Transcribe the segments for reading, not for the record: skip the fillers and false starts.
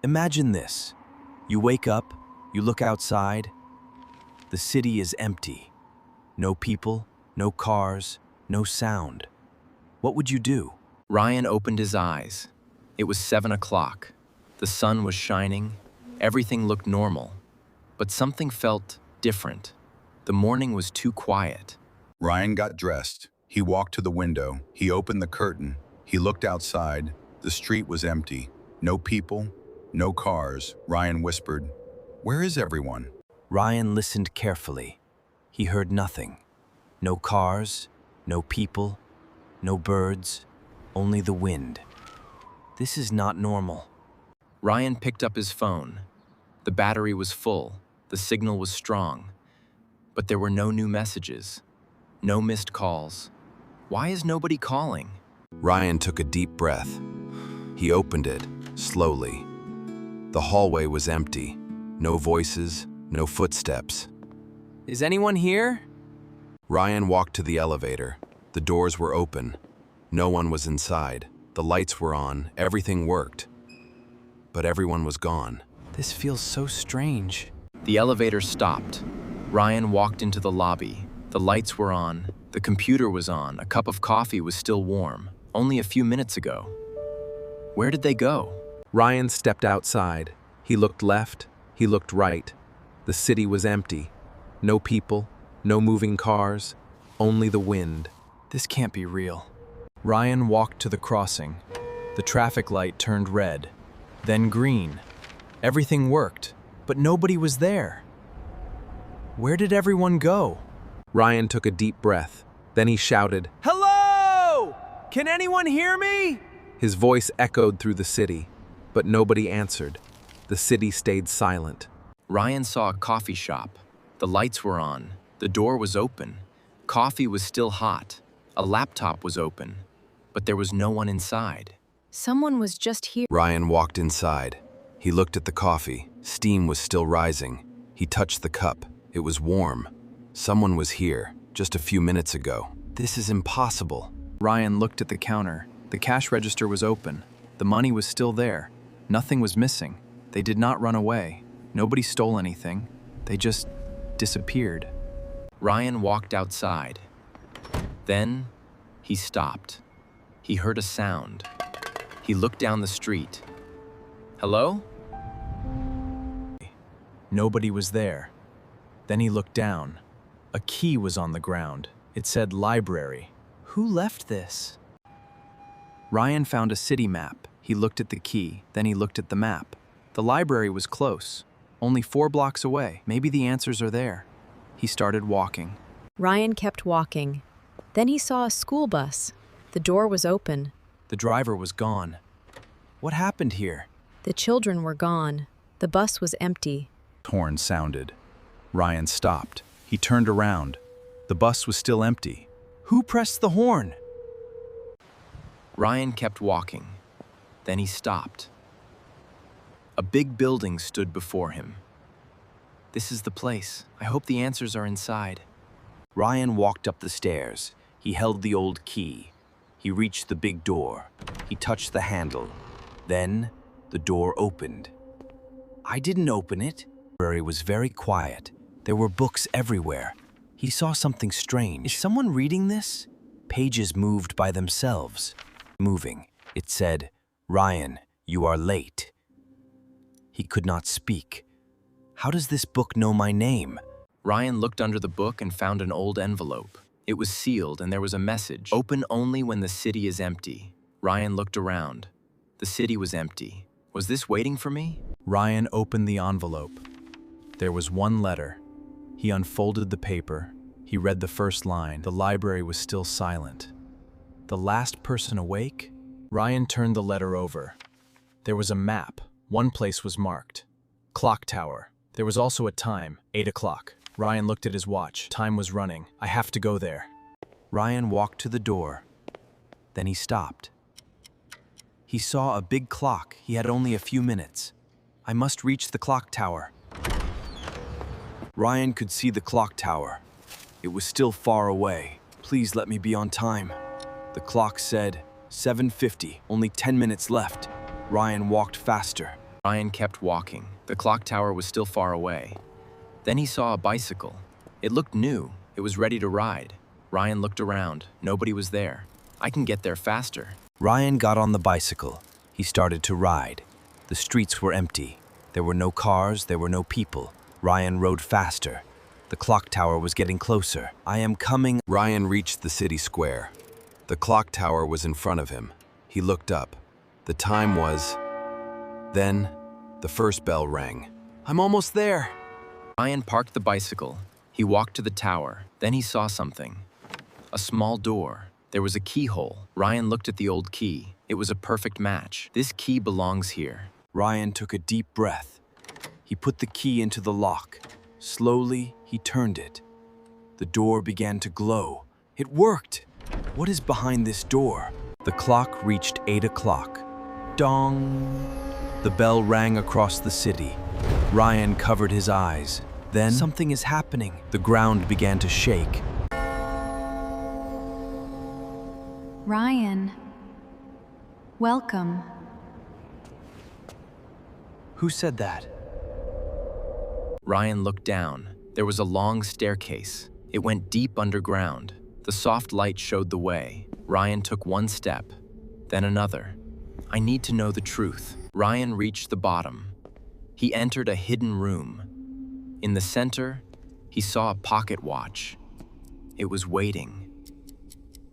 Imagine this. You wake up, you look outside. The city is empty. No people, no cars, no sound. What would you do? Ryan opened his eyes. It was 7 o'clock. The sun was shining. Everything looked normal. But something felt different. The morning was too quiet. Ryan got dressed. He walked to the window. He opened the curtain. He looked outside. The street was empty. No people, no cars. Ryan whispered, "Where is everyone?" Ryan listened carefully. He heard nothing. No cars, no people, no birds, only the wind. This is not normal. Ryan picked up his phone. The battery was full. The signal was strong. But there were no new messages. No missed calls. Why is nobody calling? Ryan took a deep breath. He opened it, slowly. The hallway was empty. No voices, no footsteps. Is anyone here? Ryan walked to the elevator. The doors were open. No one was inside. The lights were on. Everything worked. But everyone was gone. This feels so strange. The elevator stopped. Ryan walked into the lobby. The lights were on. The computer was on. A cup of coffee was still warm. Only a few minutes ago. Where did they go? Ryan stepped outside. He looked left. He looked right. The city was empty. No people, no moving cars, only the wind. This can't be real. Ryan walked to the crossing. The traffic light turned red, then green. Everything worked, but nobody was there. Where did everyone go? Ryan took a deep breath. Then he shouted, "Hello! Can anyone hear me?" His voice echoed through the city, but nobody answered. The city stayed silent. Ryan saw a coffee shop. The lights were on. The door was open. Coffee was still hot. A laptop was open. But there was no one inside. Someone was just here. Ryan walked inside. He looked at the coffee. Steam was still rising. He touched the cup. It was warm. Someone was here, just a few minutes ago. This is impossible. Ryan looked at the counter. The cash register was open. The money was still there. Nothing was missing. They did not run away. Nobody stole anything. They just disappeared. Ryan walked outside. Then he stopped. He heard a sound. He looked down the street. Hello? Nobody was there. Then he looked down. A key was on the ground. It said library. Who left this? Ryan found a city map. He looked at the key, then he looked at the map. The library was close, only 4 blocks away. Maybe the answers are there. He started walking. Ryan kept walking. Then he saw a school bus. The door was open. The driver was gone. What happened here? The children were gone. The bus was empty. Horn sounded. Ryan stopped. He turned around. The bus was still empty. Who pressed the horn? Ryan kept walking. Then he stopped. A big building stood before him. This is the place. I hope the answers are inside. Ryan walked up the stairs. He held the old key. He reached the big door. He touched the handle. Then the door opened. I didn't open it. The library was very quiet. There were books everywhere. He saw something strange. Is someone reading this? Pages moved by themselves. Moving. It said, "Ryan, you are late." He could not speak. How does this book know my name? Ryan looked under the book and found an old envelope. It was sealed and there was a message. Open only when the city is empty. Ryan looked around. The city was empty. Was this waiting for me? Ryan opened the envelope. There was one letter. He unfolded the paper. He read the first line. The library was still silent. The last person awake? Ryan turned the letter over. There was a map. One place was marked. Clock tower. There was also a time, 8 o'clock. Ryan looked at his watch. Time was running. I have to go there. Ryan walked to the door. Then he stopped. He saw a big clock. He had only a few minutes. I must reach the clock tower. Ryan could see the clock tower. It was still far away. Please let me be on time. The clock said 7:50, only 10 minutes left. Ryan walked faster. Ryan kept walking. The clock tower was still far away. Then he saw a bicycle. It looked new. It was ready to ride. Ryan looked around. Nobody was there. I can get there faster. Ryan got on the bicycle. He started to ride. The streets were empty. There were no cars, there were no people. Ryan rode faster. The clock tower was getting closer. I am coming. Ryan reached the city square. The clock tower was in front of him. He looked up. The time was... Then, the first bell rang. I'm almost there. Ryan parked the bicycle. He walked to the tower. Then he saw something. A small door. There was a keyhole. Ryan looked at the old key. It was a perfect match. This key belongs here. Ryan took a deep breath. He put the key into the lock. Slowly, he turned it. The door began to glow. It worked! What is behind this door? The clock reached 8 o'clock. Dong! The bell rang across the city. Ryan covered his eyes. Then, something is happening. The ground began to shake. Ryan, welcome. Who said that? Ryan looked down. There was a long staircase. It went deep underground. The soft light showed the way. Ryan took one step, then another. I need to know the truth. Ryan reached the bottom. He entered a hidden room. In the center, he saw a pocket watch. It was waiting.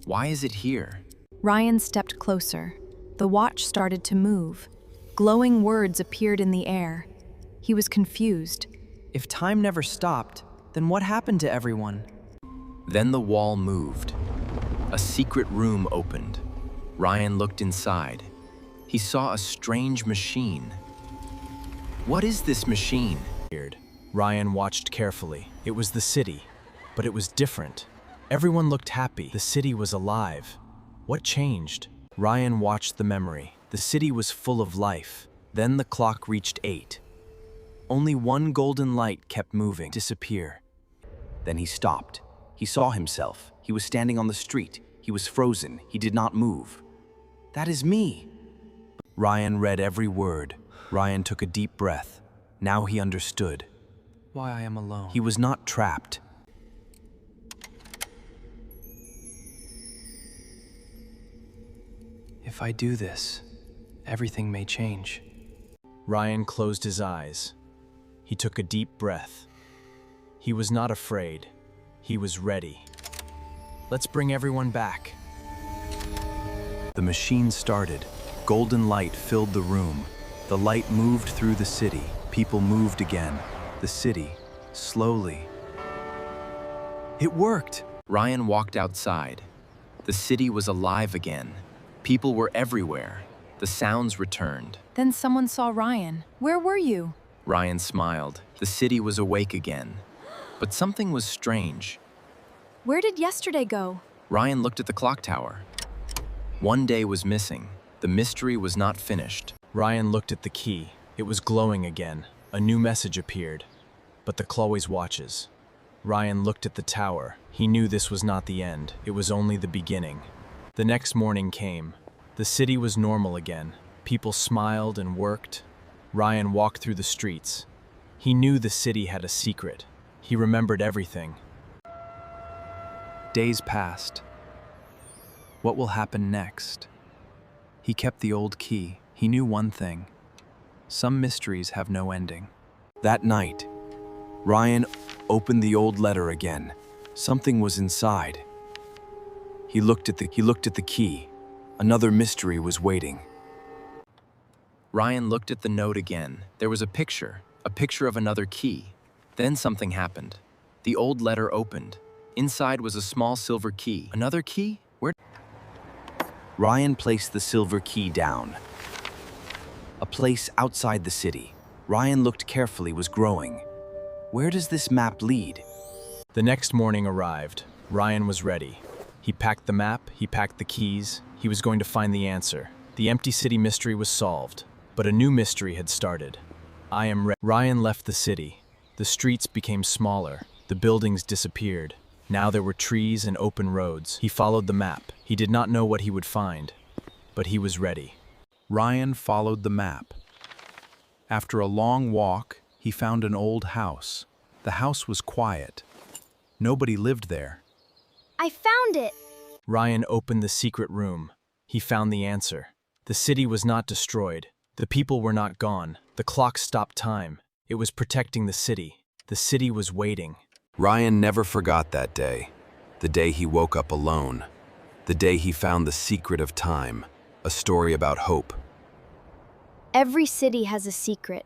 Why is it here? Ryan stepped closer. The watch started to move. Glowing words appeared in the air. He was confused. If time never stopped, then what happened to everyone? Then the wall moved. A secret room opened. Ryan looked inside. He saw a strange machine. What is this machine? Ryan watched carefully. It was the city, but it was different. Everyone looked happy. The city was alive. What changed? Ryan watched the memory. The city was full of life. Then the clock reached 8. Only one golden light kept moving, disappear. Then he stopped. He saw himself. He was standing on the street. He was frozen. He did not move. That is me. Ryan read every word. Ryan took a deep breath. Now he understood. Why I am alone. He was not trapped. If I do this, everything may change. Ryan closed his eyes. He took a deep breath. He was not afraid. He was ready. Let's bring everyone back. The machine started. Golden light filled the room. The light moved through the city. People moved again. The city, slowly. It worked! Ryan walked outside. The city was alive again. People were everywhere. The sounds returned. Then someone saw Ryan. Where were you? Ryan smiled. The city was awake again. But something was strange. Where did yesterday go? Ryan looked at the clock tower. One day was missing. The mystery was not finished. Ryan looked at the key. It was glowing again. A new message appeared. But the Chloe's watches. Ryan looked at the tower. He knew this was not the end. It was only the beginning. The next morning came. The city was normal again. People smiled and worked. Ryan walked through the streets. He knew the city had a secret. He remembered everything. Days passed. What will happen next? He kept the old key. He knew one thing. Some mysteries have no ending. That night, Ryan opened the old letter again. Something was inside. He looked at the key. Another mystery was waiting. Ryan looked at the note again. There was a picture of another key. Then something happened. The old letter opened. Inside was a small silver key. Another key? Where? Ryan placed the silver key down. A place outside the city. Ryan looked carefully, was growing. Where does this map lead? The next morning arrived. Ryan was ready. He packed the map, he packed the keys. He was going to find the answer. The empty city mystery was solved, but a new mystery had started. Ryan left the city. The streets became smaller. The buildings disappeared. Now there were trees and open roads. He followed the map. He did not know what he would find, but he was ready. Ryan followed the map. After a long walk, he found an old house. The house was quiet. Nobody lived there. I found it! Ryan opened the secret room. He found the answer. The city was not destroyed. The people were not gone. The clock stopped time. It was protecting the city. The city was waiting. Ryan never forgot that day. The day he woke up alone. The day he found the secret of time. A story about hope. Every city has a secret.